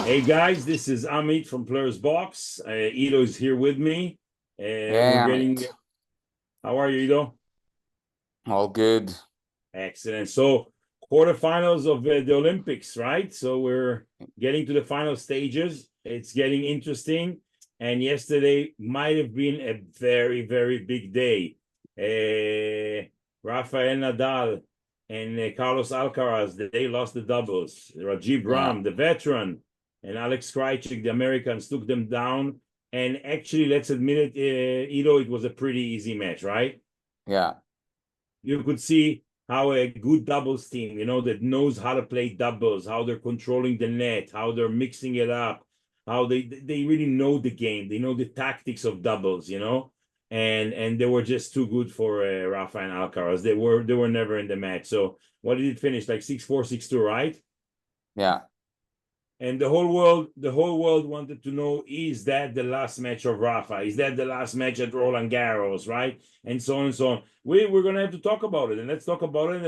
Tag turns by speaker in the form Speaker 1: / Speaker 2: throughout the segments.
Speaker 1: Hey guys, this is Amit from Players Box. Ido is here with me. We're
Speaker 2: Yeah,
Speaker 1: getting.
Speaker 2: mate.
Speaker 1: How are you, Ido?
Speaker 2: All good.
Speaker 1: Excellent. So, quarterfinals of the Olympics, right? So we're getting to the final stages. It's getting interesting. And yesterday might have been a very, very big day. Rafael Nadal and Carlos Alcaraz, they lost the doubles. Rajiv
Speaker 2: Yeah,
Speaker 1: Ram, the veteran, and Alex Krajicek, the Americans, took them down. And actually, let's admit it, Ido, it was a pretty easy match, right?
Speaker 2: yeah,
Speaker 1: You could see how a good doubles team, that knows how to play doubles, how they're controlling the net, how they're mixing it up, how they really know the game. They know the tactics of doubles. And they were just too good for Rafa and Alcaraz. They were never in the match. So what did it finish? Like 6-4, 6-2, right?
Speaker 2: yeah,
Speaker 1: And the whole world wanted to know, is that the last match of Rafa? Is that the last match at Roland Garros, right? And so on and so on. We're gonna have to talk about it, and let's talk about it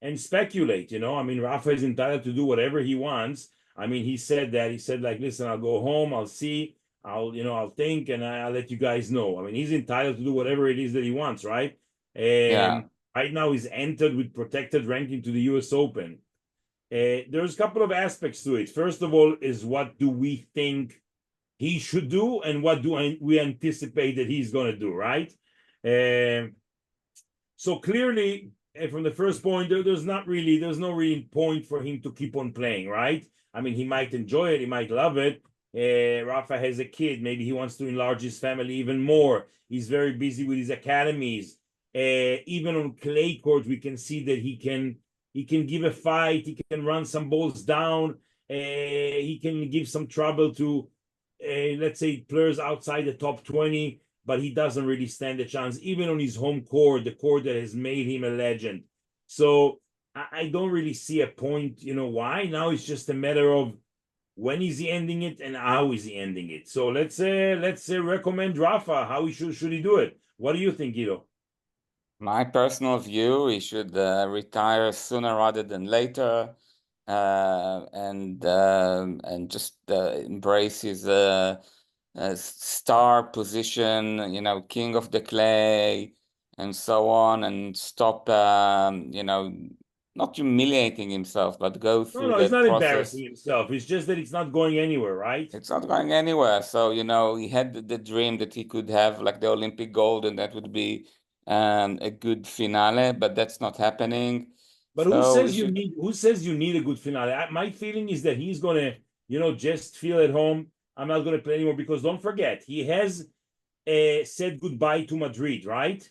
Speaker 1: and speculate. I mean, Rafa is entitled to do whatever he wants. I mean, he said that. He said, like, listen, I'll go home, I'll see, I'll think, and I'll let you guys know. I mean, he's entitled to do whatever it is that he wants, right?
Speaker 2: yeah.
Speaker 1: Right now he's entered with protected ranking to the US Open. There's a couple of aspects to it. First of all, is what do we think he should do, and what do we anticipate that he's going to do, right? So clearly, from the first point, there's no real point for him to keep on playing, right? I mean, he might enjoy it, he might love it. Rafa has a kid, maybe he wants to enlarge his family even more. He's very busy with his academies. Even on clay courts, we can see that he can give a fight, he can run some balls down, he can give some trouble to let's say players outside the top 20, but he doesn't really stand a chance, even on his home court, the court that has made him a legend. So I don't really see a point, why. Now it's just a matter of when is he ending it and how is he ending it. So let's recommend Rafa. How should he do it? What do you think, Guido?
Speaker 2: My personal view, he should retire sooner rather than later, and just embrace his star position, king of the clay, and so on, and stop, not humiliating himself, but go
Speaker 1: No,
Speaker 2: through
Speaker 1: no, he's
Speaker 2: that
Speaker 1: not
Speaker 2: process.
Speaker 1: embarrassing himself. It's just that it's not going anywhere, right?
Speaker 2: It's not going anywhere. So, he had the dream that he could have like the Olympic gold, and that would be a good finale, but that's not happening.
Speaker 1: But who
Speaker 2: So we
Speaker 1: says you
Speaker 2: should,
Speaker 1: need who says you need a good finale? My feeling is that he's gonna, just feel at home. I'm not gonna play anymore, because don't forget, he has said goodbye to Madrid, right?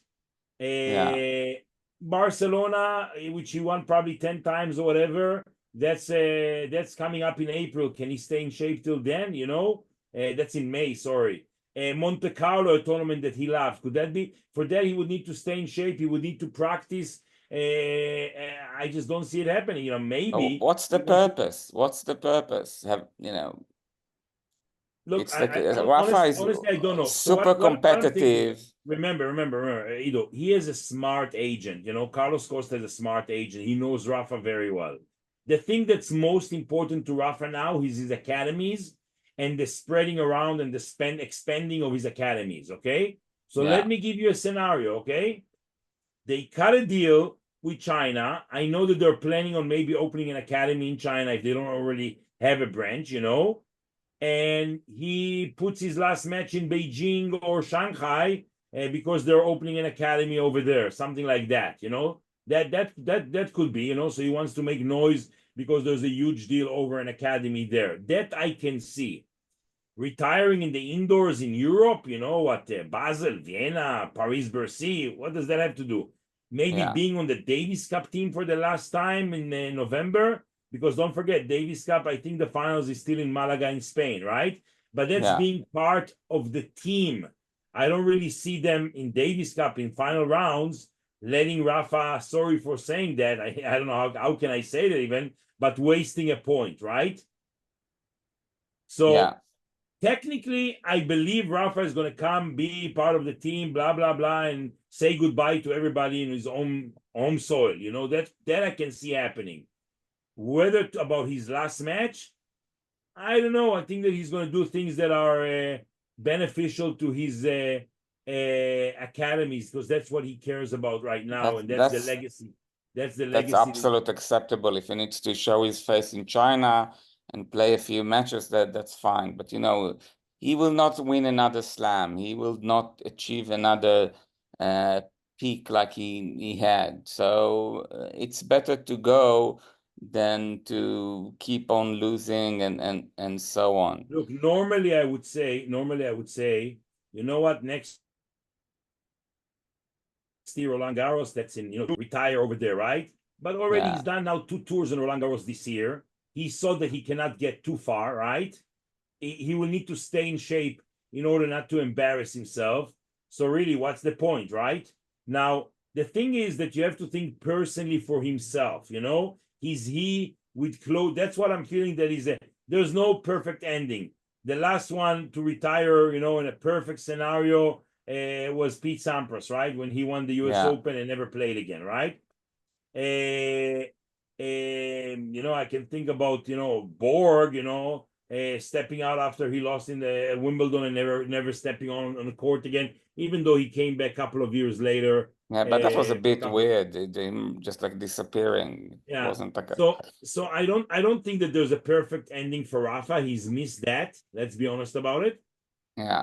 Speaker 2: yeah,
Speaker 1: Barcelona, which he won probably 10 times or whatever, that's coming up in April. Can he stay in shape till then? That's in May, sorry. Monte Carlo, a tournament that he loves. Could that be for that? He would need to stay in shape, he would need to practice. I just don't see it happening. Maybe
Speaker 2: What's the
Speaker 1: he wants to
Speaker 2: purpose? What's the purpose?
Speaker 1: look.
Speaker 2: It's like Rafa
Speaker 1: Honestly,
Speaker 2: is
Speaker 1: I don't know. So
Speaker 2: super
Speaker 1: what I'm thinking.
Speaker 2: competitive.
Speaker 1: Remember, Ido, he is a smart agent. Carlos Costa is a smart agent. He knows Rafa very well. The thing that's most important to Rafa now is his academies and the spreading around and the expanding of his academies. Okay. So let
Speaker 2: Yeah,
Speaker 1: me give you a scenario. Okay. They cut a deal with China. I know that they're planning on maybe opening an academy in China if they don't already have a branch. And he puts his last match in Beijing or Shanghai because they're opening an academy over there, something like that. That could be. So he wants to make noise because there's a huge deal over an academy there. That I can see. Retiring in the indoors in Europe, what, Basel, Vienna, Paris-Bercy, what does that have to do? Maybe
Speaker 2: yeah,
Speaker 1: being on the Davis Cup team for the last time in November, because don't forget, Davis Cup, I think the finals is still in Malaga in Spain, right? But that's
Speaker 2: yeah,
Speaker 1: being part of the team. I don't really see them in Davis Cup in final rounds letting Rafa, sorry for saying that, I don't know how can I say that even, but wasting a point, right? So
Speaker 2: yeah,
Speaker 1: technically, I believe Rafa is going to come, be part of the team, blah blah blah, and say goodbye to everybody in his own home soil. That I can see happening. Whether about his last match, I don't know. I think that he's going to do things that are beneficial to his academies, because that's what he cares about right now,
Speaker 2: That's
Speaker 1: and that's the
Speaker 2: that's
Speaker 1: legacy. That's the
Speaker 2: that's
Speaker 1: legacy.
Speaker 2: absolute acceptable. If he needs to show his face in China and play a few matches, that's fine. But you know, he will not win another slam. He will not achieve another uh, peak like he had. So it's better to go than to keep on losing and so on.
Speaker 1: Look, normally I would say, you know what? Next year, Roland Garros, that's in, retire over there, right? But already
Speaker 2: Yeah,
Speaker 1: he's done now 2 tours in Roland Garros this year. He saw that he cannot get too far, right? He will need to stay in shape in order not to embarrass himself. So really, what's the point, right? Now, the thing is that you have to think personally for himself, Is he with clothes? That's what I'm feeling, that there's no perfect ending. The last one to retire, in a perfect scenario, was Pete Sampras, right? When he won the US
Speaker 2: yeah.
Speaker 1: Open and never played again, right? Uh, I can think about, Borg, stepping out after he lost in the Wimbledon and never stepping on the court again, even though he came back a couple of years later.
Speaker 2: Yeah, but that was a
Speaker 1: For a
Speaker 2: bit
Speaker 1: couple of,
Speaker 2: weird. Him just like disappearing. It
Speaker 1: yeah.
Speaker 2: wasn't like a
Speaker 1: So I don't think that there's a perfect ending for Rafa. He's missed that. Let's be honest about it.
Speaker 2: yeah,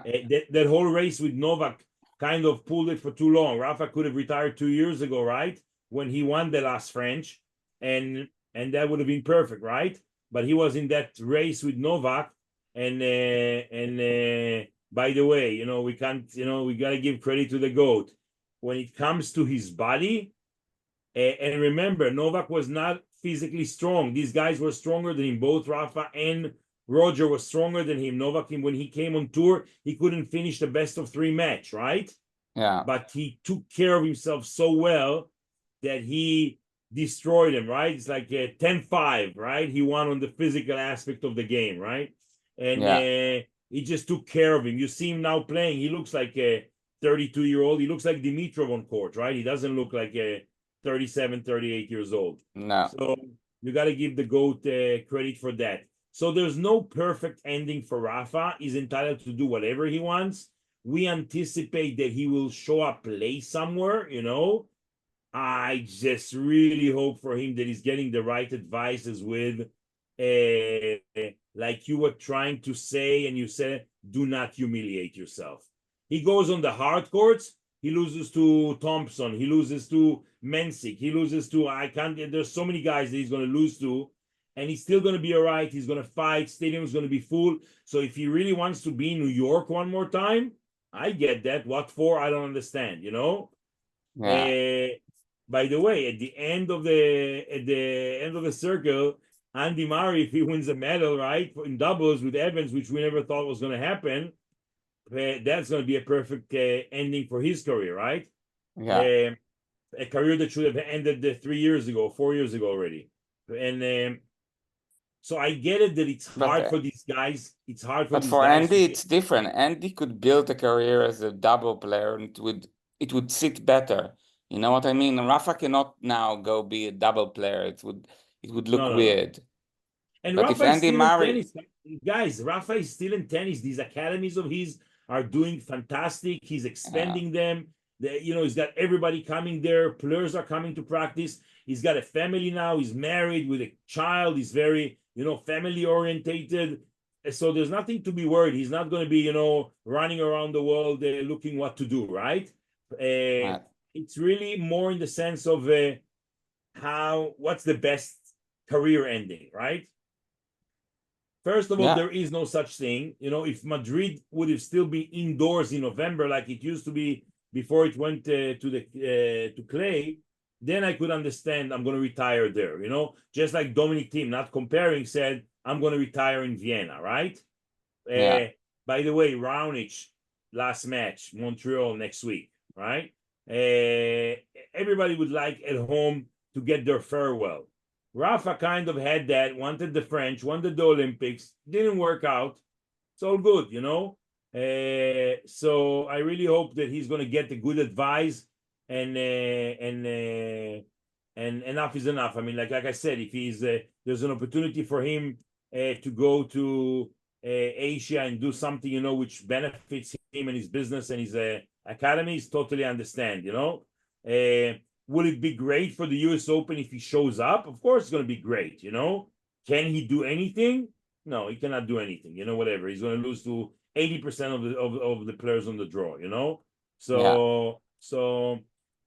Speaker 1: That whole race with Novak kind of pulled it for too long. Rafa could have retired 2 years ago, right? When he won the last French, and that would have been perfect, right? But he was in that race with Novak, and by the way, we can't, we gotta give credit to the GOAT. When it comes to his body, and remember, Novak was not physically strong. These guys were stronger than him. Both Rafa and Roger was stronger than him. Novak, when he came on tour, he couldn't finish the best of 3 match, right?
Speaker 2: yeah,
Speaker 1: But he took care of himself so well that he destroyed him, right? It's like 10-5, right? He won on the physical aspect of the game, right? And
Speaker 2: yeah.
Speaker 1: he just took care of him. You see him now playing. He looks like a 32-year-old. He looks like Dimitrov on court, right? He doesn't look like a 37, 38 years old.
Speaker 2: No,
Speaker 1: So you got to give the GOAT credit for that. So there's no perfect ending for Rafa. He's entitled to do whatever he wants. We anticipate that he will show up, play somewhere, I just really hope for him that he's getting the right advices with, like you were trying to say, and you said, do not humiliate yourself. He goes on the hard courts, he loses to Thompson, he loses to Mensik, he loses to, I can't, there's so many guys that he's going to lose to, and he's still going to be all right. He's going to fight, stadium is going to be full. So if he really wants to be in New York one more time, I get that. What for? I don't understand,
Speaker 2: yeah,
Speaker 1: by the way, at the end of the circle, Andy Murray, if he wins a medal, right, in doubles with Evans, which we never thought was going to happen, that's going to be a perfect ending for his career, right?
Speaker 2: yeah.
Speaker 1: Uh, a career that should have ended 3 years ago, 4 years ago already. And so I get it that it's
Speaker 2: But
Speaker 1: hard for these guys. It's hard for
Speaker 2: but
Speaker 1: these
Speaker 2: for
Speaker 1: guys to
Speaker 2: Andy,
Speaker 1: get.
Speaker 2: it's different. Andy could build a career as a double player, and it would sit better. You know what I mean? Rafa cannot now go be a double player. It would look
Speaker 1: No, no, no.
Speaker 2: weird.
Speaker 1: And
Speaker 2: But if
Speaker 1: Rafa is
Speaker 2: Andy
Speaker 1: still in
Speaker 2: Murray,
Speaker 1: tennis. Guys, Rafa is still in tennis. These academies of his are doing fantastic. He's
Speaker 2: uh,
Speaker 1: expanding them. He's got everybody coming there. Players are coming to practice. He's got a family now. He's married with a child. He's very, family orientated. So there's nothing to be worried. He's not going to be, running around the world looking what to do, right?
Speaker 2: uh,
Speaker 1: It's really more in the sense of what's the best career ending, right? First of all,
Speaker 2: yeah,
Speaker 1: there is no such thing. If Madrid would have still been indoors in November like it used to be before it went to clay, then I could understand I'm going to retire there. Just like Dominic Thiem, not comparing, said I'm going to retire in Vienna, right?
Speaker 2: yeah,
Speaker 1: By the way, Raonic last match, Montreal next week, right? Uh, Everybody would like at home to get their farewell. Rafa kind of had that, wanted the French, wanted the Olympics, didn't work out. It's all good. So I really hope that he's going to get the good advice, and enough is enough. I mean, like I said, if there's an opportunity for him to go to Asia and do something, you know, which benefits him and his business and his academies, totally understand, you know. Will it be great for the US Open if he shows up? Of course, it's going to be great, you know. Can he do anything? No, he cannot do anything, you know, whatever. He's going to lose to 80% of the players on the draw, you know. So all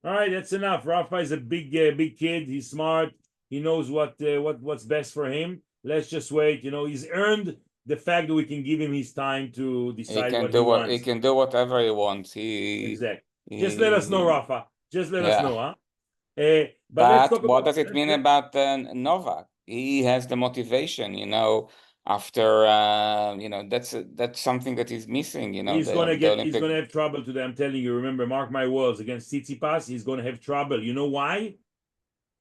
Speaker 1: right, that's enough. Rafa is a big kid. He's smart. He knows what's best for him. Let's just wait. You know, he's earned the fact that we can give him his time to decide what he wants.
Speaker 2: He can do whatever he wants.
Speaker 1: Exactly. Just let us know, Rafa. Just let us know, huh? But let's talk
Speaker 2: what
Speaker 1: about,
Speaker 2: does it mean about Novak? He has the motivation, you know, after you know, that's something that he's missing, you know,
Speaker 1: he's gonna
Speaker 2: Olympic.
Speaker 1: have trouble today. I'm telling you, remember, mark my words, against Tsitsipas, he's gonna have trouble. You know why?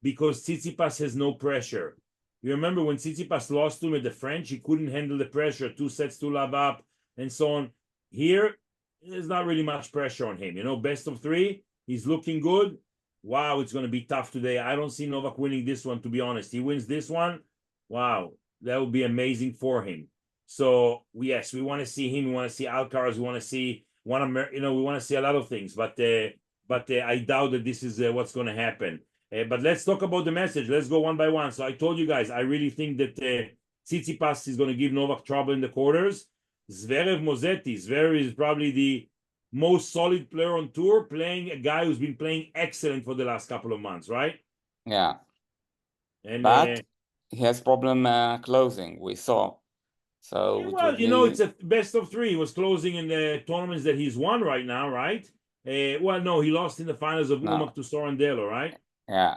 Speaker 1: Because Tsitsipas has no pressure. You remember when Tsitsipas lost to him at the French, he couldn't handle the pressure, 2-2 up, and so on. Here, there's not really much pressure on him. You know, best of 3, he's looking good. Wow, it's going to be tough today. I don't see Novak winning this one, to be honest. He wins this one, wow, that would be amazing for him. So, yes, we want to see him. We want to see Alcaraz. We want to see we want to see a lot of things. But I doubt that this is what's going to happen. But let's talk about the message. Let's go one by one. So I told you guys, I really think that Tsitsipas is going to give Novak trouble in the quarters. Zverev Mozetti. Zverev is probably the most solid player on tour, playing a guy who's been playing excellent for the last couple of months, right?
Speaker 2: Yeah.
Speaker 1: And
Speaker 2: but he has problem closing, we saw. So
Speaker 1: yeah, well, you know, it's a best of 3. He was closing in the tournaments that he's won right now, right? Well, no, he lost in the finals of Umag to Sorandelo, right?
Speaker 2: Yeah.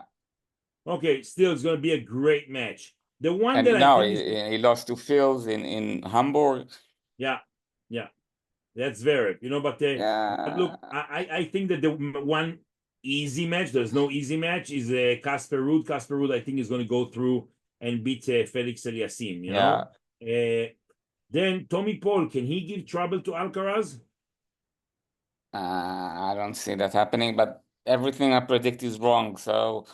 Speaker 1: Okay, still, it's going to be a great match. The one that I think
Speaker 2: he lost to Fields in Hamburg.
Speaker 1: Yeah, that's very, you know. But look, I think that the one easy match, there's no easy match, is Casper Ruud. Casper Ruud, I think, is going to go through and beat Felix Aliassime. You know. Then Tommy Paul, can he give trouble to Alcaraz?
Speaker 2: I don't see that happening, but everything I predict is wrong. So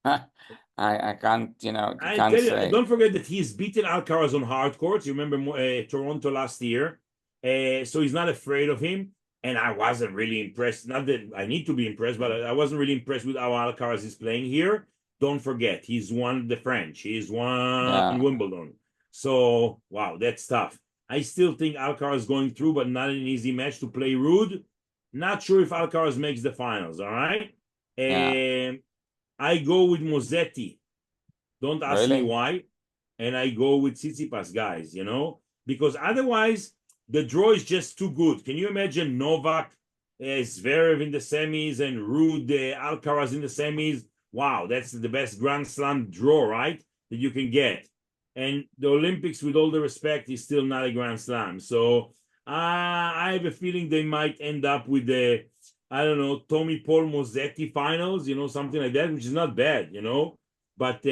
Speaker 2: I can't, you know, can't say.
Speaker 1: Don't forget that he's beaten Alcaraz on hard courts. You remember Toronto last year, so he's not afraid of him. And I wasn't really impressed. Not that I need to be impressed, but I wasn't really impressed with how Alcaraz is playing here. Don't forget, he's won the French. He's won Wimbledon. So, wow, that's tough. I still think Alcaraz is going through, but not an easy match to play Ruud. Not sure if Alcaraz makes the finals, all right? I go with Mozetti. Don't ask me why. And I go with Tsitsipas, guys, you know? Because otherwise, the draw is just too good. Can you imagine Novak, Zverev in the semis and Ruud, Alcaraz in the semis? Wow, that's the best Grand Slam draw, right? That you can get. And the Olympics, with all the respect, is still not a Grand Slam. So I have a feeling they might end up with the, I don't know, Tommy Paul Mozetti finals, you know, something like that, which is not bad, you know. But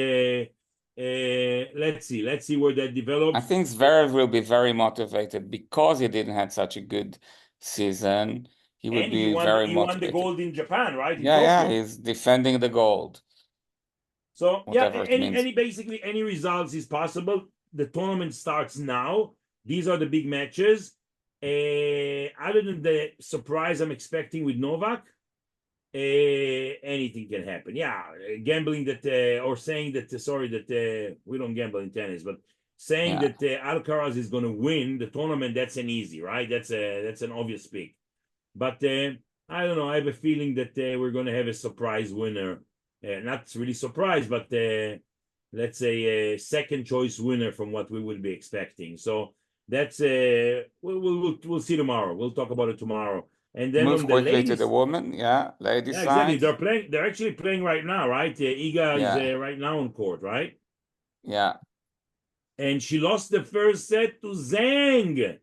Speaker 1: let's see where that develops.
Speaker 2: I think Zverev will be very motivated because he didn't have such a good season. He will be very motivated. He won
Speaker 1: the gold in Japan, right?
Speaker 2: He's defending the gold.
Speaker 1: So basically any results is possible. The tournament starts now. These are the big matches. Other than the surprise I'm expecting with Novak, anything can happen. Yeah, gambling that or saying that that we don't gamble in tennis, but saying that Alcaraz is going to win the tournament, that's an easy, right? That's an obvious pick. But I don't know. I have a feeling that we're going to have a surprise winner. Not really surprise, but let's say a second choice winner from what we will be expecting. So that's we'll see tomorrow. We'll talk about it tomorrow. And then
Speaker 2: move
Speaker 1: on the
Speaker 2: quickly
Speaker 1: ladies,
Speaker 2: to the women, ladies side.
Speaker 1: Exactly. They're playing. They're actually playing right now, right? Iga is right now on court, right?
Speaker 2: Yeah.
Speaker 1: And she lost the first set to Zhang.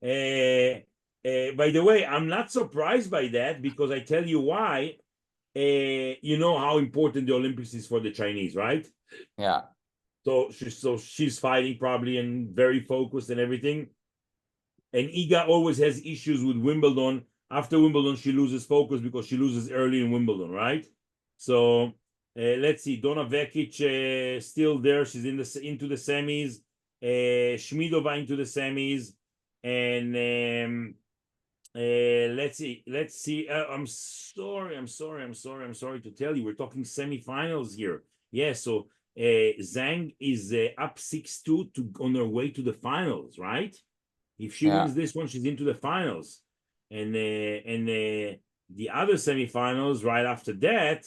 Speaker 1: By the way, I'm not surprised by that because I tell you why. You know how important the Olympics is for the Chinese, right?
Speaker 2: Yeah.
Speaker 1: So she's fighting probably and very focused and everything. And Iga always has issues with Wimbledon. After Wimbledon, she loses focus because she loses early in Wimbledon, right? So let's see. Donna Vekic still there. She's into the semis. Shmidova into the semis, and let's see. I'm sorry to tell you, we're talking semifinals here. Yeah, so Zhang is up 6-2 on her way to the finals, right? If she wins this one, she's into the finals, and the other semifinals right after that,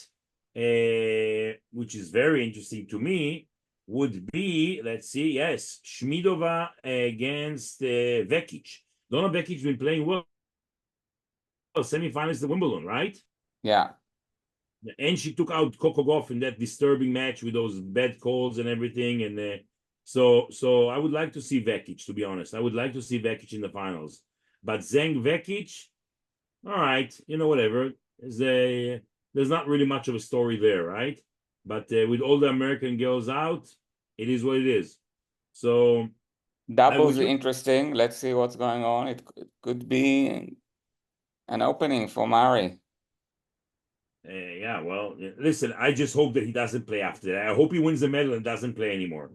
Speaker 1: which is very interesting to me, would be, let's see, yes, Shmidova against Vekic. Donna Vekic been playing well. Semifinals to Wimbledon, right?
Speaker 2: Yeah.
Speaker 1: And she took out Coco Gauff in that disturbing match with those bad calls and everything. And so I would like to see Vekic, to be honest. I would like to see Vekic in the finals. But Zhang Vekic, all right, whatever. There's not really much of a story there, right? But with all the American girls out, it is what it is. So
Speaker 2: doubles interesting. Let's see what's going on. It could be an opening for Murray.
Speaker 1: Yeah, well, listen, I just hope that he doesn't play after that. I hope he wins the medal and doesn't play anymore.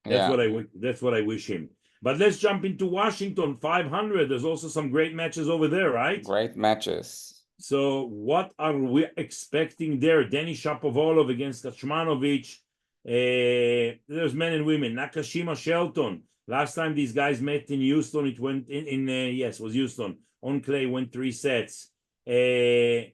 Speaker 1: That's what I wish him. But let's jump into Washington 500. There's also some great matches over there, right?
Speaker 2: Great matches.
Speaker 1: So what are we expecting there? Denis Shapovalov against Kacmanovic. There's men and women. Nakashima Shelton. Last time these guys met in Houston, it went yes, it was Houston. On clay, went 3 sets. Francis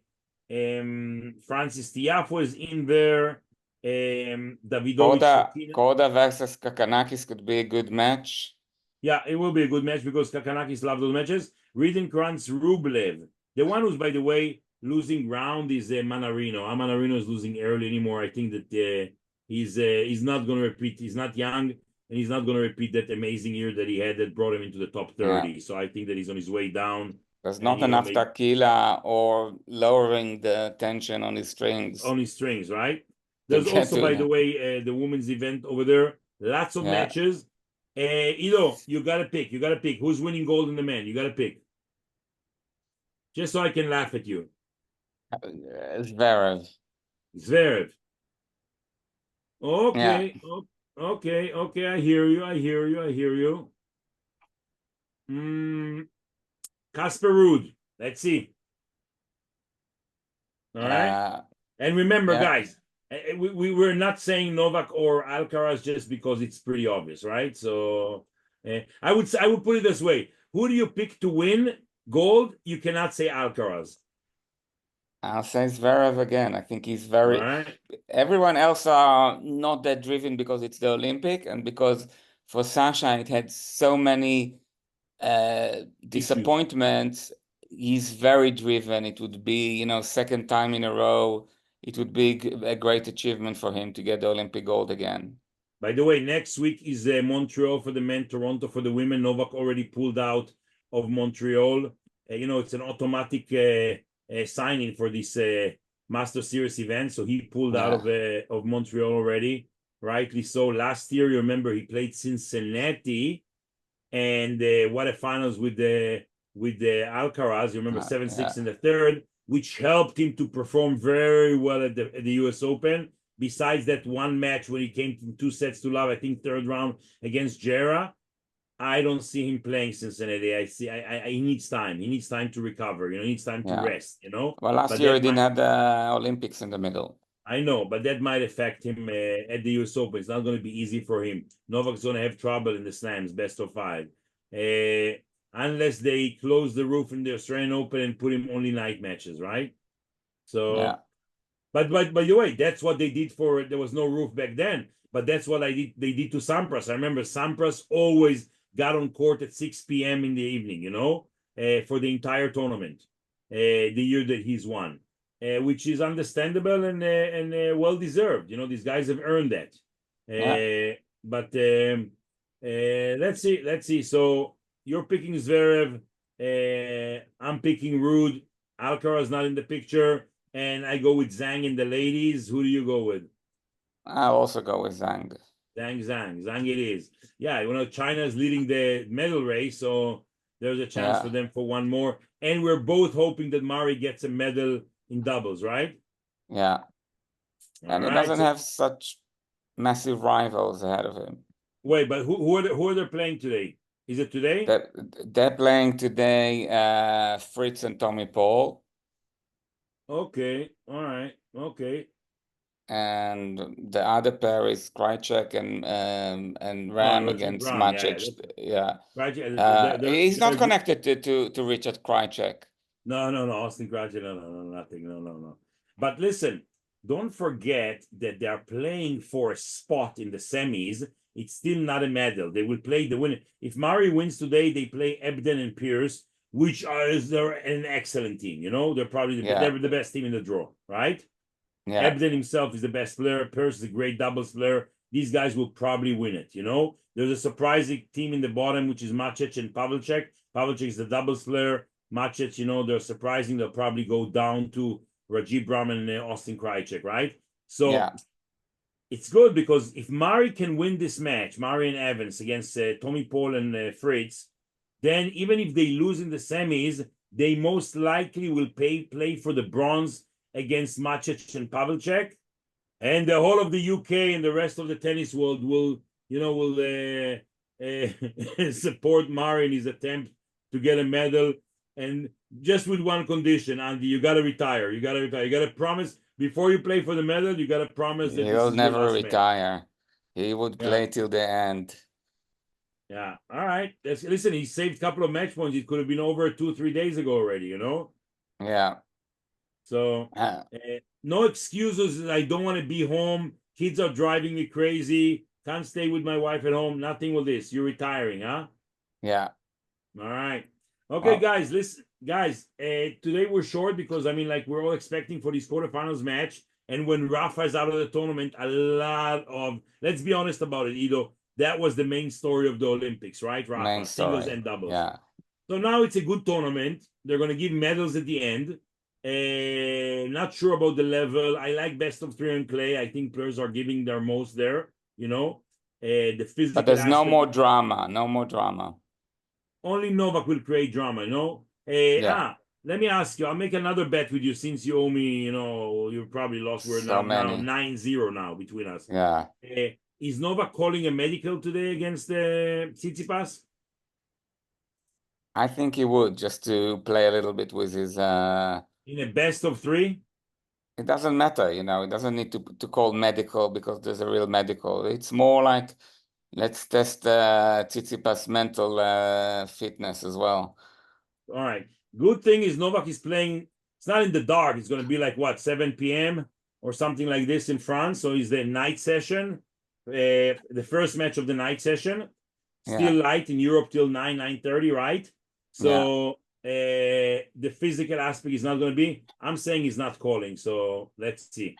Speaker 1: Tiafoe is in there. Davidovich
Speaker 2: Korda versus Kakanakis could be a good match.
Speaker 1: Yeah, it will be a good match because Kakanakis loves those matches. Ridenkrantz Rublev. The one who's, by the way, losing ground is Manarino. Manarino is losing early anymore. I think that he's not going to repeat. He's not young, and he's not going to repeat that amazing year that he had that brought him into the top 30. Yeah. So I think that he's on his way down.
Speaker 2: There's not enough tequila or lowering the tension on his strings.
Speaker 1: On his strings, right? There's also, by the way, the women's event over there. Lots of matches. Ido, you got to pick. You got to pick. Who's winning gold in the men? You got to pick. Just so I can laugh at you.
Speaker 2: Zverev.
Speaker 1: Okay. Yeah. Okay. I hear you. Casper Ruud. Let's see. All right. And remember, guys, we were not saying Novak or Alcaraz just because it's pretty obvious, right? So I would put it this way: who do you pick to win gold? You cannot say Alcaraz.
Speaker 2: I'll say Zverev again. I think he's very. Right. Everyone else are not that driven because it's the Olympic, and because for Sasha it had so many disappointments. He's very driven. It would be, second time in a row. It would be a great achievement for him to get the Olympic gold again.
Speaker 1: By the way, next week is Montreal for the men, Toronto for the women. Novak already pulled out of Montreal. It's an automatic signing for this Master Series event. So he pulled out of Montreal already. Rightly so. Last year, you remember, he played Cincinnati and what a finals with the Alcaraz. You remember 7-6 in the third, which helped him to perform very well at the US Open. Besides that one match when he came from 2-0, I think third round against Jera, I don't see him playing Cincinnati. He needs time. He needs time to recover. He needs time to rest.
Speaker 2: Well, last year he didn't have the Olympics in the middle.
Speaker 1: I know, but that might affect him at the US Open. It's not going to be easy for him. Novak's going to have trouble in the slams, best of 5. Unless they close the roof in the Australian Open and put him only night matches, right? So, but by the way, that's what they did there was no roof back then, but that's what they did to Sampras. I remember Sampras always got on court at 6 p.m. in the evening, for the entire tournament, the year that he's won, which is understandable and well-deserved. These guys have earned that. But let's see. So, you're picking Zverev. I'm picking Ruud. Alcaraz not in the picture. And I go with Zhang in the ladies. Who do you go with?
Speaker 2: I'll also go with Zhang.
Speaker 1: Zhang it is. Yeah, China is leading the medal race. So there's a chance for them for one more. And we're both hoping that Murray gets a medal in doubles, right?
Speaker 2: Yeah. And he doesn't have such massive rivals ahead of him.
Speaker 1: Wait, but who are they playing today? Is it today?
Speaker 2: They're playing today, Fritz and Tommy Paul.
Speaker 1: Okay, all right, okay.
Speaker 2: And the other pair is Krajicek and Ram against
Speaker 1: Brown, yeah,
Speaker 2: Macic. Yeah.
Speaker 1: Krajicek,
Speaker 2: He's not
Speaker 1: they're good.
Speaker 2: connected to Richard Krajicek.
Speaker 1: No, Austin Krajicek, no, nothing, no. But listen, don't forget that they are playing for a spot in the semis. It's still not a medal. They will play the winner. If Murray wins today, they play Ebden and Pierce, which they're an excellent team. You know, they're probably they're the best team in the draw, right?
Speaker 2: Yeah.
Speaker 1: Ebden himself is the best player. Pierce is a great doubles player. These guys will probably win it. You know, there's a surprising team in the bottom, which is Macic and Pavlicek. Pavlicek is the doubles player. Macic, you know, they're surprising. They'll probably go down to Rajiv Brahman and Austin Krajicek, right? So it's good because if Murray can win this match, Murray and Evans against Tommy Paul and Fritz, then even if they lose in the semis, they most likely will play for the bronze against Macic and Pavlicek, and the whole of the UK and the rest of the tennis world will support Murray in his attempt to get a medal, and just with one condition, Andy, you got to retire. You got to promise before you play for the medal. You got to promise that
Speaker 2: he'll never retire. He would play till the end.
Speaker 1: Yeah. All right. Listen, he saved a couple of match points. It could have been over 2-3 days ago already, you know?
Speaker 2: Yeah.
Speaker 1: So no excuses. I don't want to be home. Kids are driving me crazy. Can't stay with my wife at home. Nothing with this. You're retiring, huh?
Speaker 2: Yeah.
Speaker 1: All right. Okay, guys, listen. Guys, today we're short because, I mean, like, we're all expecting for this quarterfinals match. And when Rafa is out of the tournament, a lot of, let's be honest about it, Ido, that was the main story of the Olympics, right? Rafa, singles and doubles.
Speaker 2: Yeah.
Speaker 1: So now it's a good tournament. They're going to give medals at the end. Not sure about the level. I like best of three on clay. I think players are giving their most there, you know. The physical.
Speaker 2: But there's no more drama. No more drama.
Speaker 1: Only Novak will create drama, you know. Let me ask you. I'll make another bet with you since you owe me, you know, you probably lost. We're now 9-0 now between us.
Speaker 2: Yeah.
Speaker 1: Is Novak calling a medical today against Tsitsipas?
Speaker 2: I think he would, just to play a little bit with his
Speaker 1: in a best of three.
Speaker 2: It doesn't matter, you know. It doesn't need to call medical because there's a real medical. It's more like, let's test Tsitsipas' mental fitness as well.
Speaker 1: All right. Good thing is Novak is playing. It's not in the dark. It's going to be like what, 7 p.m. or something like this in France. So it's the night session, the first match of the night session. Still light in Europe till 9:30, right? So the physical aspect is not going to be. I'm saying he's not calling. So let's see.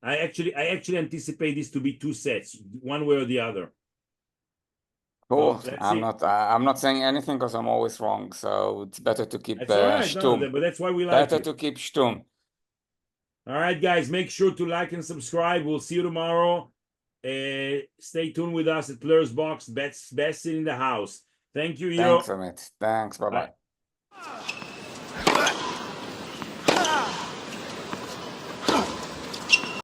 Speaker 1: I actually anticipate this to be 2 sets, one way or the other.
Speaker 2: Cool. So I'm not saying anything because I'm always wrong. So it's better to keep
Speaker 1: Stum. No, but that's why we like
Speaker 2: better to keep Stum.
Speaker 1: All right, guys, make sure to like and subscribe. We'll see you tomorrow. Stay tuned with us at Players Box. Best in the house. Thank you, Ido.
Speaker 2: Thanks, Amit. Thanks. Bye-bye.